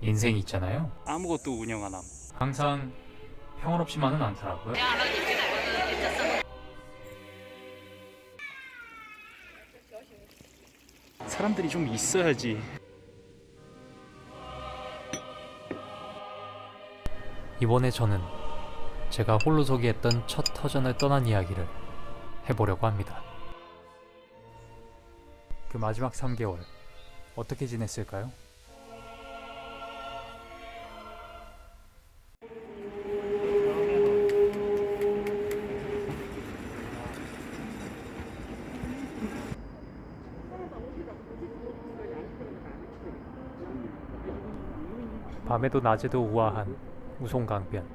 인생이 있잖아요. 아무것도 운영 안 함. 항상 평온없지만은 않더라고요. 사람들이 좀 있어야지. 이번에 저는 제가 홀로서기 했던 첫 터전을 떠난 이야기를 해보려고 합니다. 그 마지막 3개월 어떻게 지냈을까요? 밤에도 낮에도 우아한 우송강변.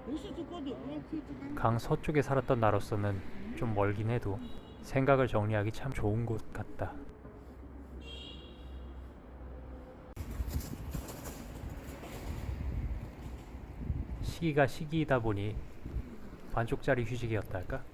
강 서쪽에 살았던 나로서는 좀 멀긴 해도 생각을 정리하기 참 좋은 곳 같다. 시기가 시기이다 보니 반쪽짜리 휴식이었다 할까?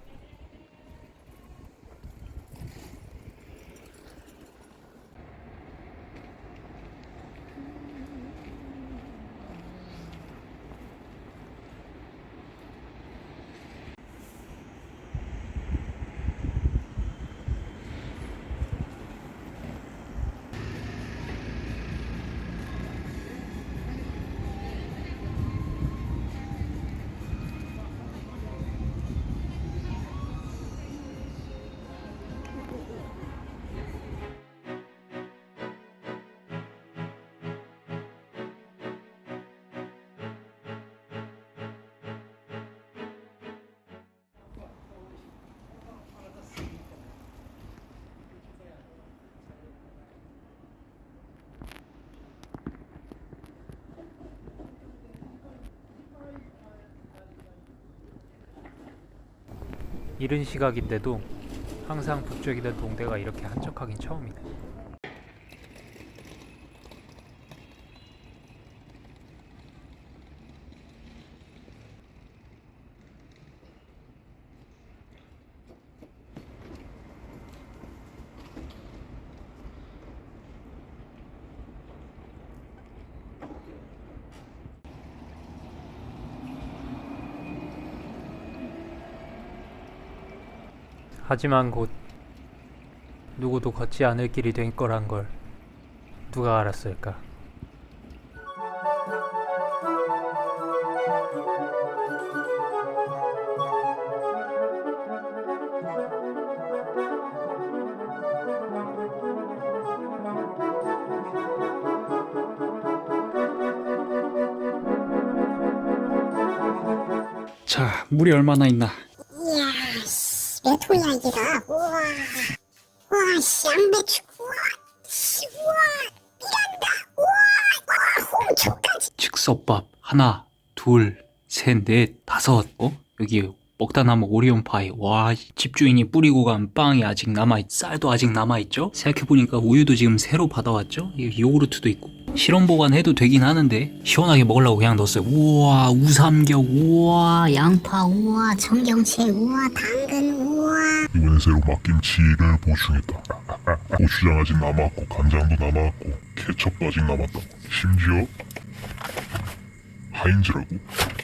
이른 시각인데도 항상 북적이던 동대가 이렇게 한적하긴 처음이네. 하지만 곧 누구도 걷지 않을 길이 된 거란 걸 누가 알았을까? 자, 물이 얼마나 있나? 이야, 몇 호야 이게가? 우와, 우와, 씨, 양배추, 우와, 씨, 우와, 미란다, 우와, 홍초까지. 즉석밥 하나, 둘, 셋, 넷, 다섯. 여기 먹다 남은 오리온 파이. 와, 집주인이 뿌리고 간 빵이 아직 남아있, 쌀도 아직 남아있죠? 생각해보니까 우유도 지금 새로 받아왔죠? 이거 요구르트도 있고. 실온 보관해도 되긴 하는데 시원하게 먹으려고 그냥 넣었어요. 우와, 우삼겹, 우와, 양파, 우와, 청경채, 우와, 당근, 우와. 이번에 새로 막김치를 보충했다. 고추장 아직 남았고 간장도 남았고 케첩도 아직 남았다. 심지어 하인즈라고?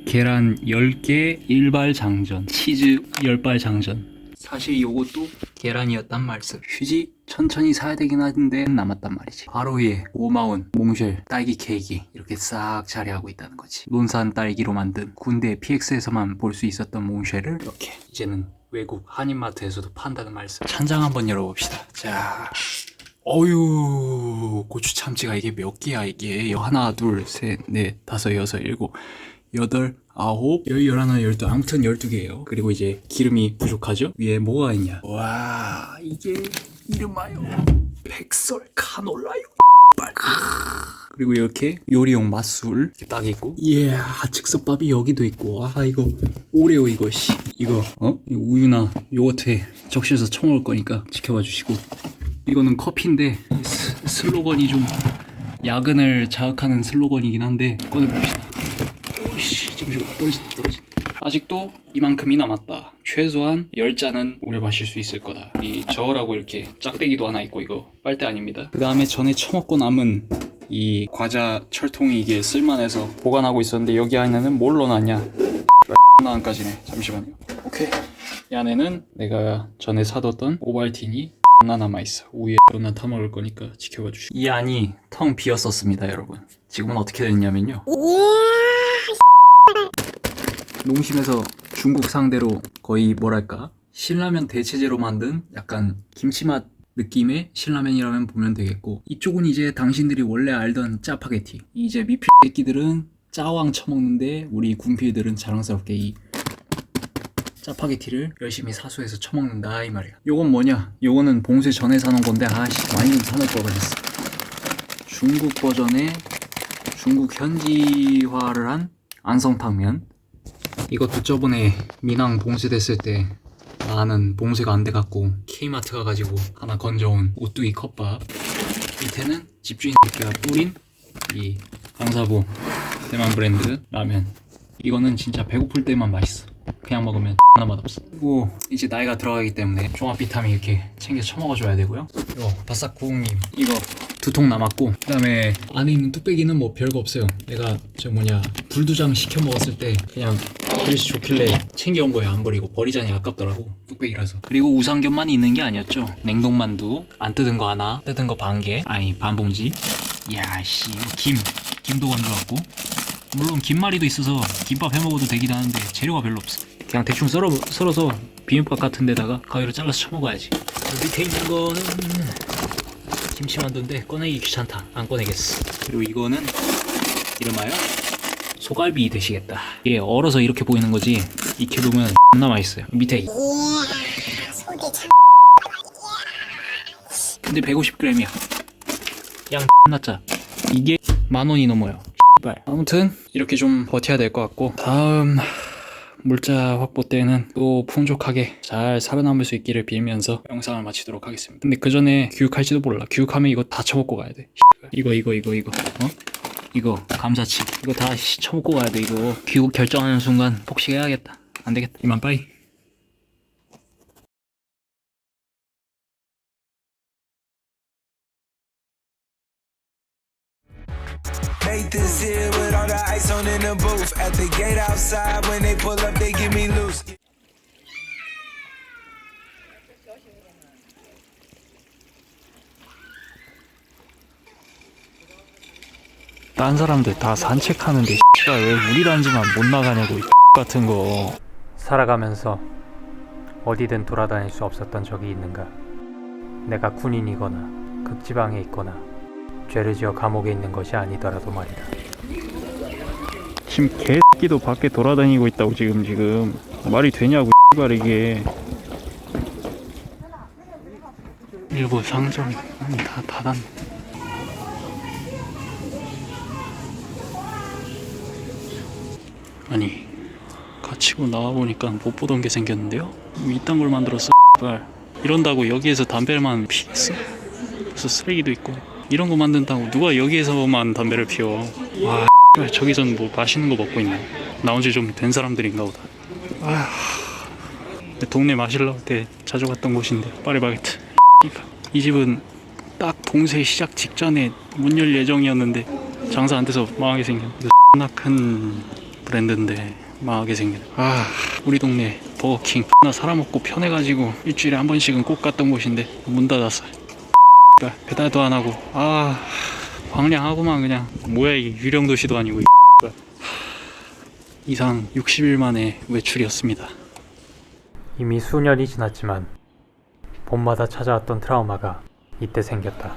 계란 10개, 일발 장전, 치즈 10발 장전. 사실 요것도 계란이었단 말씀. 휴지 천천히 사야 되긴 하는데 남았단 말이지. 바로 위에 고마운 몽쉘 딸기 케이크 이렇게 싹 자리하고 있다는 거지. 논산 딸기로 만든 군대 PX에서만 볼 수 있었던 몽쉘을 이렇게 이제는 외국 한인마트에서도 판다는 말씀. 찬장 한번 열어봅시다. 자, 어유, 고추 참치가 이게 몇 개야 이게? 하나, 둘, 셋, 넷, 다섯, 여섯, 일곱, 여덟, 아홉, 열, 열하나, 열두, 아무튼 12개예요. 그리고 이제 기름이 부족하죠? 위에 뭐가 있냐? 와, 이게 이름하여 백설 카놀라요. 그리고 이렇게 요리용 맛술 이렇게 딱 있고, 이야, 즉석밥이 여기도 있고. 아, 이거 오레오 이거 이거 이거 우유나 요거트에 적셔서 쳐먹을 거니까 지켜봐 주시고. 이거는 커피인데 슬로건이 좀 야근을 자극하는 슬로건이긴 한데 꺼내봅시다. 오이씨, 잠시만, 떨어진. 아직도 이만큼이 남았다. 최소한 10잔은 오래 마실 수 있을 거다. 이 저으라고 이렇게 짝대기도 하나 있고, 이거 빨대 아닙니다. 그 다음에 전에 처먹고 남은 이 과자 철통이 이게 쓸만해서 보관하고 있었는데 여기 안에는 뭘 넣어놨냐? 나안까지네. 잠시만요. 오케이. 이 안에는 내가 전에 사뒀던 오발틴이 나 남아있어. 우유에 난 타먹을 거니까 지켜봐 주시고. 이 안이 텅 비었었습니다, 여러분. 지금은 어떻게 됐냐면요. 농심에서 중국 상대로 거의 뭐랄까 신라면 대체제로 만든 약간 김치맛 느낌의 신라면이라면 보면 되겠고, 이쪽은 이제 당신들이 원래 알던 짜파게티. 이제 미필 새끼들은 짜왕 처먹는데 우리 군필들은 자랑스럽게 이 짜파게티를 열심히 사수해서 처먹는다 이 말이야. 요건 뭐냐? 요거는 봉쇄 전에 사놓은 건데 아씨 많이 좀 사놓을 걸 그랬어. 중국 버전의 중국 현지화를 한 안성탕면. 이것도 저번에 미낭 봉쇄됐을 때 나는 봉쇄가 안 돼갖고 K마트 가가지고 하나 건져온 오뚜기 컵밥. 밑에는 집주인 새끼가 뿌린 이 강사부 대만 브랜드 라면. 이거는 진짜 배고플 때만 맛있어. 그냥 먹으면 하나 맛없어. 그리고 이제 나이가 들어가기 때문에 종합 비타민 이렇게 챙겨 처먹어줘야 되고요. 이거 바싹 구운 김 이거 2통 남았고, 그 다음에 안에 있는 뚝배기는 뭐 별거 없어요. 내가 불두장 시켜 먹었을 때 그냥 그릇이 좋길래 챙겨온 거예요. 안 버리고. 버리자니 아깝더라고 뚝배기라서. 그리고 우삼겹만 있는 게 아니었죠. 냉동만두 안 뜯은 거 하나, 뜯은 거 반 개, 아니 반 봉지. 야씨 김도 건져왔고, 물론 김말이도 있어서 김밥 해먹어도 되긴 하는데 재료가 별로 없어. 그냥 대충 썰어서 비빔밥 같은 데다가 가위로 잘라서 쳐먹어야지. 밑에 있는 거는 김치만두인데 꺼내기 귀찮다. 안 꺼내겠어. 그리고 이거는 이름하여 소갈비 되시겠다. 이게 얼어서 이렇게 보이는 거지 익혀두면 존나 맛있어요. 밑에 속이 참. 근데 150g이야. 양 존나 짜. 이게 10,000원이 넘어요. 아무튼 이렇게 좀 버텨야 될 것 같고, 다음 물자 확보 때는 또 풍족하게 잘 살아남을 수 있기를 빌면서 영상을 마치도록 하겠습니다. 근데 그 전에 교육할지도 몰라. 교육하면 이거 다 처먹고 가야 돼. 이거 이거 감자칩 이거 다 처먹고 가야 돼. 이거 귀국 결정하는 순간 폭식해야겠다. 안 되겠다. 이만 빠이. Nathan's here with all the ice on in the booth. At the gate outside, when they pull up, they give me loose. 딴 사람들 다 산책하는데 왜 우리 단지만 못 나가냐고 같은 거. 살아가면서 어디든 돌아다닐 수 없었던 적이 있는가? 내가 군인이거나 극지방에 있거나 죄를 지어 감옥에 있는 것이 아니더라도 말이다. 지금 개새끼도 밖에 돌아다니고 있다고. 지금 말이 되냐고 이게. 일부 상점이 다 닫았네. 아니 갇히고 나와보니까 못 보던 게 생겼는데요? 이딴 걸 만들었어. 이런다고 여기에서 담배만 피겠어? 벌써 쓰레기도 있고. 이런 거 만든다고 누가 여기에서만 담배를 피워. 와 저기선 뭐 맛있는 거 먹고 있네. 나온 지 좀 된 사람들인가 보다. 동네 마실 나올 때 자주 갔던 곳인데 파리바게트. 이 집은 딱 봉쇄 시작 직전에 문 열 예정이었는데 장사 안 돼서 망하게 생긴 존나 큰 브랜드인데 망하게 생긴. 우리 동네 버거킹 나 살아먹고 편해가지고 일주일에 한 번씩은 꼭 갔던 곳인데 문 닫았어요. 배달도 안 하고. 황량하구만 그냥. 뭐야 이게 유령도시도 아니고. 이상 60일 만에 외출이었습니다. 이미 수년이 지났지만 봄마다 찾아왔던 트라우마가 이때 생겼다.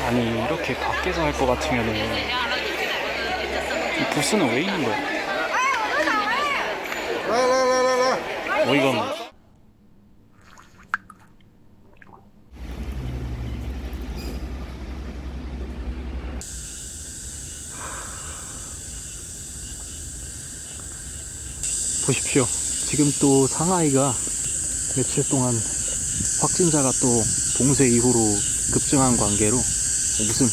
아니 이렇게 밖에서 할 것 같으면은 이 부스는 왜 있는 거야? 어이가 없네. 보십시오. 지금 또 상하이가 며칠 동안 확진자가 또 봉쇄 이후로 급증한 관계로 무슨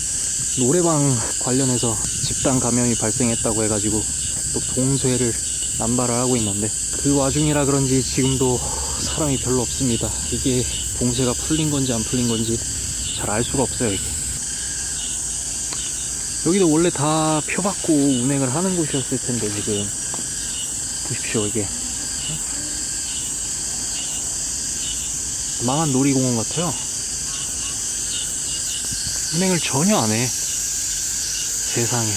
노래방 관련해서 집단 감염이 발생했다고 해가지고 또 봉쇄를 남발을 하고 있는데, 그 와중이라 그런지 지금도 사람이 별로 없습니다. 이게 봉쇄가 풀린 건지 안 풀린 건지 잘 알 수가 없어요. 이게. 여기도 원래 다 표받고 운행을 하는 곳이었을 텐데 지금 보십시오. 이게 망한 놀이공원 같아요. 운행을 전혀 안 해. 세상에.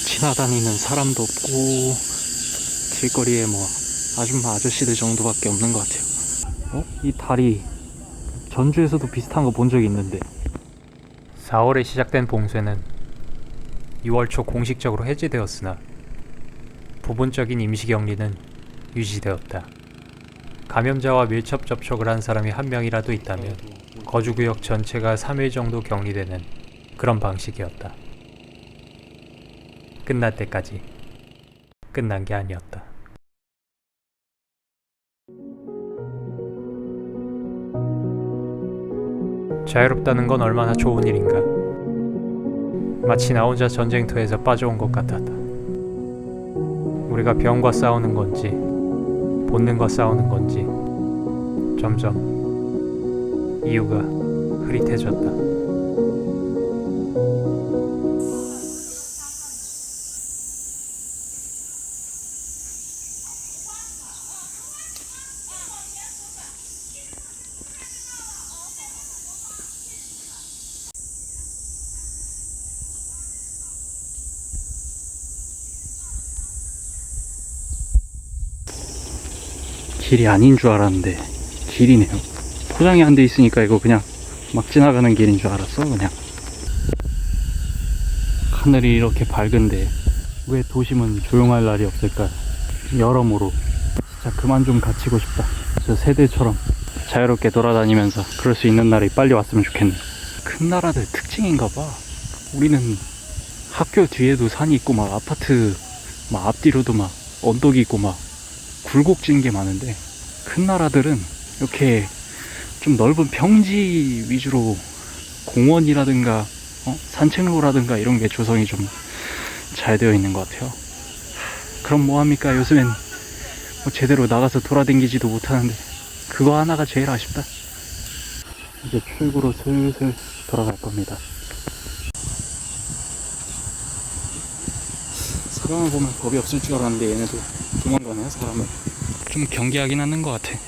지나다니는 사람도 없고 길거리에 뭐 아줌마 아저씨들 정도밖에 없는 것 같아요. 이 다리 전주에서도 비슷한 거 본 적이 있는데 4월에 시작된 봉쇄는 6월 초 공식적으로 해제되었으나 부분적인 임시격리는 유지되었다. 감염자와 밀접 접촉을 한 사람이 한 명이라도 있다면 거주구역 전체가 3일 정도 격리되는 그런 방식이었다. 끝날 때까지 끝난 게 아니었다. 자유롭다는 건 얼마나 좋은 일인가. 마치 나 혼자 전쟁터에서 빠져온 것 같았다. 우리가 병과 싸우는 건지 본능과 싸우는 건지 점점 이유가 흐릿해졌다. 길이 아닌 줄 알았는데 길이네요. 포장이 안 돼 있으니까 이거 그냥 막 지나가는 길인 줄 알았어. 그냥 하늘이 이렇게 밝은데 왜 도심은 조용할 날이 없을까. 여러모로 진짜 그만 좀 갇히고 싶다. 저 세대처럼 자유롭게 돌아다니면서 그럴 수 있는 날이 빨리 왔으면 좋겠네. 큰 나라들 특징인가 봐. 우리는 학교 뒤에도 산이 있고 막 아파트 막 앞뒤로도 막 언덕이 있고 막 굴곡진 게 많은데 큰 나라들은 이렇게 좀 넓은 평지 위주로 공원이라든가 산책로라든가 이런 게 조성이 좀 잘 되어 있는 것 같아요. 그럼 뭐합니까? 요즘엔 뭐 제대로 나가서 돌아다니지도 못하는데 그거 하나가 제일 아쉽다. 이제 출구로 슬슬 돌아갈 겁니다. 사람을 보면 겁이 없을 줄 알았는데 얘네도 도망가네. 사람을 좀 경계하긴 하는 것 같아.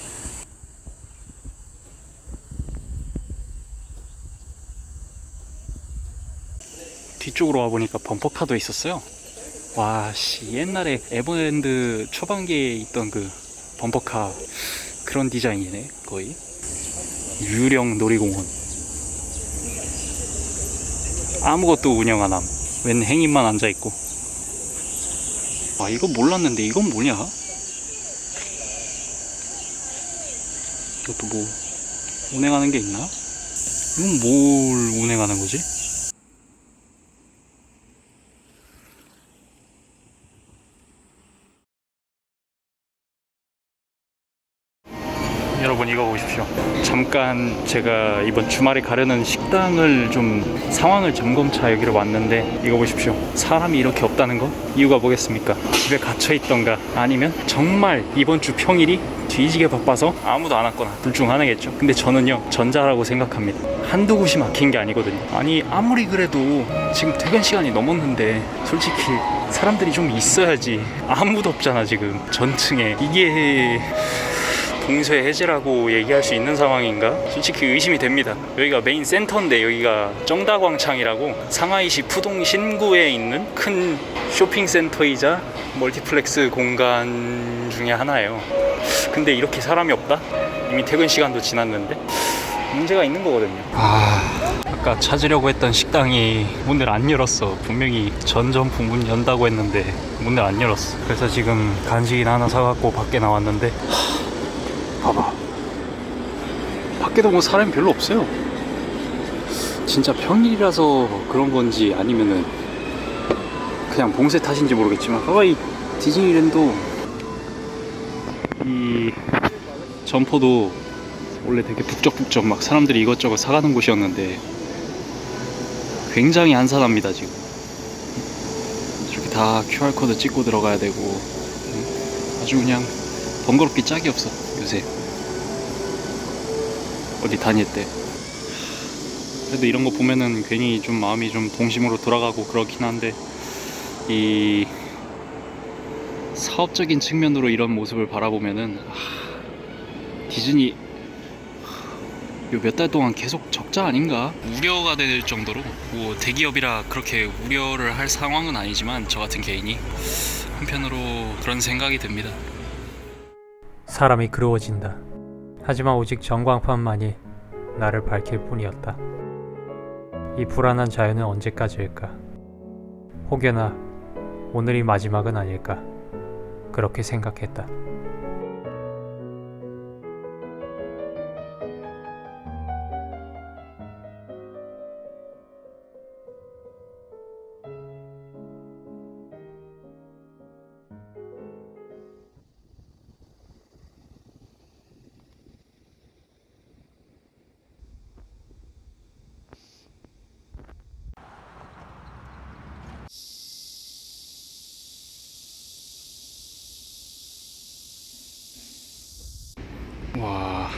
뒤쪽으로 와보니까 범퍼카도 있었어요. 와, 씨, 옛날에 에버랜드 초반기에 있던 그 범퍼카 그런 디자인이네. 거의 유령 놀이공원. 아무것도 운영 안 함. 웬 행인만 앉아있고. 아, 이거 몰랐는데 이건 뭐냐? 이것도 뭐 운행하는 게 있나? 이건 뭘 운행하는 거지? 여러분 이거 보십시오. 잠깐 제가 이번 주말에 가려는 식당을 좀 상황을 점검차 여기로 왔는데 이거 보십시오. 사람이 이렇게 없다는 거 이유가 뭐겠습니까? 집에 갇혀있던가 아니면 정말 이번 주 평일이 뒤지게 바빠서 아무도 안 왔거나 둘 중 하나겠죠. 근데 저는요 전자라고 생각합니다. 한두 곳이 막힌 게 아니거든요. 아니 아무리 그래도 지금 퇴근 시간이 넘었는데 솔직히 사람들이 좀 있어야지. 아무도 없잖아 지금 전층에. 이게 봉쇄 해제라고 얘기할 수 있는 상황인가? 솔직히 의심이 됩니다. 여기가 메인 센터인데 여기가 정다광창이라고 상하이시 푸동 신구에 있는 큰 쇼핑센터이자 멀티플렉스 공간 중에 하나예요. 근데 이렇게 사람이 없다? 이미 퇴근 시간도 지났는데 문제가 있는 거거든요. 아까 찾으려고 했던 식당이 문을 안 열었어. 분명히 전점프 문 연다고 했는데 문을 안 열었어. 그래서 지금 간식이나 하나 사갖고 밖에 나왔는데 봐봐, 밖에도 뭐 사람이 별로 없어요. 진짜 평일이라서 그런 건지 아니면은 그냥 봉쇄 탓인지 모르겠지만 봐봐, 이 디즈니랜드 이 점포도 원래 되게 북적북적 막 사람들이 이것저것 사가는 곳이었는데 굉장히 한산합니다 지금. 다 QR코드 찍고 들어가야 되고 아주 그냥 번거롭게 짝이 없어 요새 어디 다닐 때. 그래도 이런 거 보면은 괜히 좀 마음이 좀 동심으로 돌아가고 그렇긴 한데, 이 사업적인 측면으로 이런 모습을 바라보면은 디즈니 요 몇 달 동안 계속 적자 아닌가? 우려가 될 정도로, 뭐 대기업이라 그렇게 우려를 할 상황은 아니지만 저 같은 개인이 한편으로 그런 생각이 듭니다. 사람이 그리워진다. 하지만 오직 전광판만이 나를 밝힐 뿐이었다. 이 불안한 자연은 언제까지일까? 혹여나 오늘이 마지막은 아닐까? 그렇게 생각했다. 와,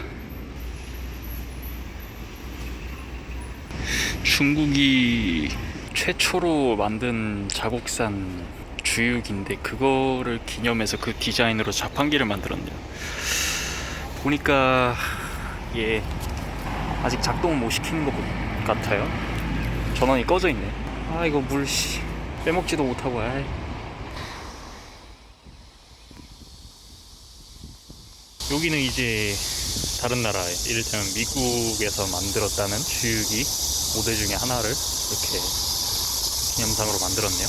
중국이 최초로 만든 자국산 주육인데 그거를 기념해서 그 디자인으로 자판기를 만들었네요. 보니까 얘 아직 작동을 못 시키는 것 같아요. 전원이 꺼져 있네. 아, 이거 물 빼먹지도 못하고. 아이. 여기는 이제 다른 나라, 이를테면 미국에서 만들었다는 주유기 모델 중에 하나를 이렇게 기념상으로 만들었네요.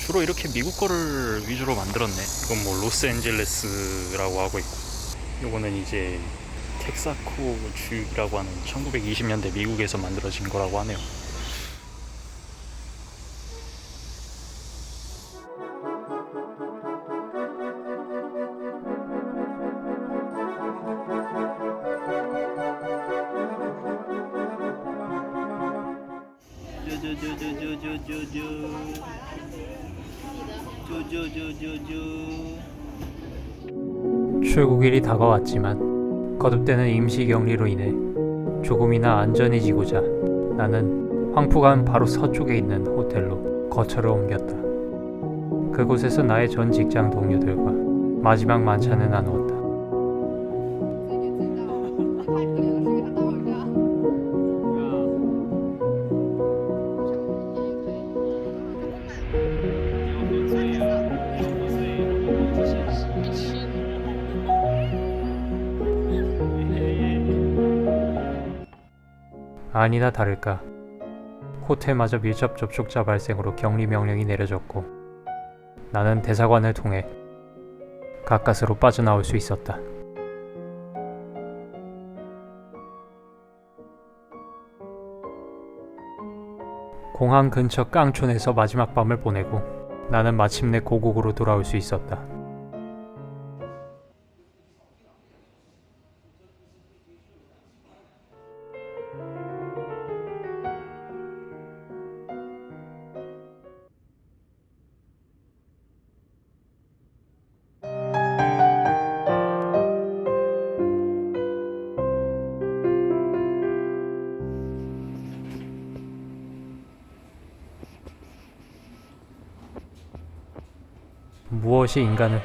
주로 이렇게 미국 거를 위주로 만들었네. 이건 뭐 로스앤젤레스라고 하고 있고, 요거는 이제 텍사코 주유기라고 하는 1920년대 미국에서 만들어진 거라고 하네요. 출국일이 다가왔지만 거듭되는 임시격리로 인해 조금이나 안전해지고자 나는 황푸간 바로 서쪽에 있는 호텔로 거처를 옮겼다. 그곳에서 나의 전 직장 동료들과 마지막 만찬을 나누었다. 아니나 다를까 호텔마저 밀접 접촉자 발생으로 격리 명령이 내려졌고 나는 대사관을 통해 가까스로 빠져나올 수 있었다. 공항 근처 깡촌에서 마지막 밤을 보내고 나는 마침내 고국으로 돌아올 수 있었다. 무엇이 인간을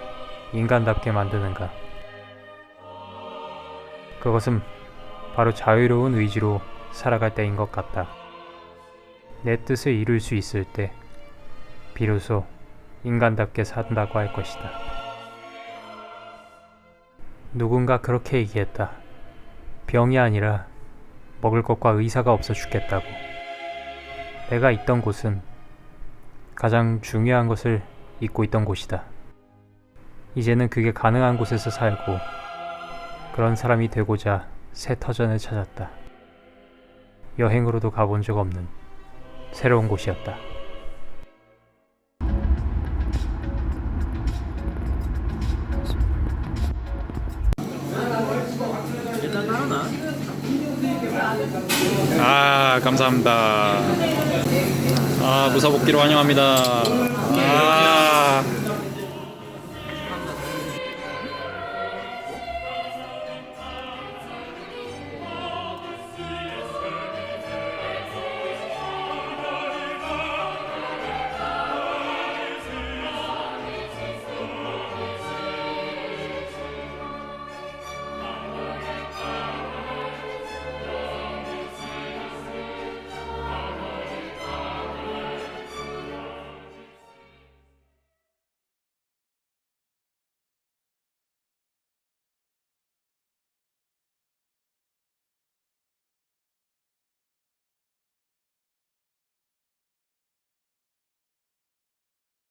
인간답게 만드는가? 그것은 바로 자유로운 의지로 살아갈 때인 것 같다. 내 뜻을 이룰 수 있을 때 비로소 인간답게 산다고 할 것이다. 누군가 그렇게 얘기했다. 병이 아니라 먹을 것과 의사가 없어 죽겠다고. 내가 있던 곳은 가장 중요한 것을 잊고 있던 곳이다. 이제는 그게 가능한 곳에서 살고 그런 사람이 되고자 새 터전을 찾았다. 여행으로도 가본 적 없는 새로운 곳이었다. 아, 감사합니다. 무사복귀로 환영합니다.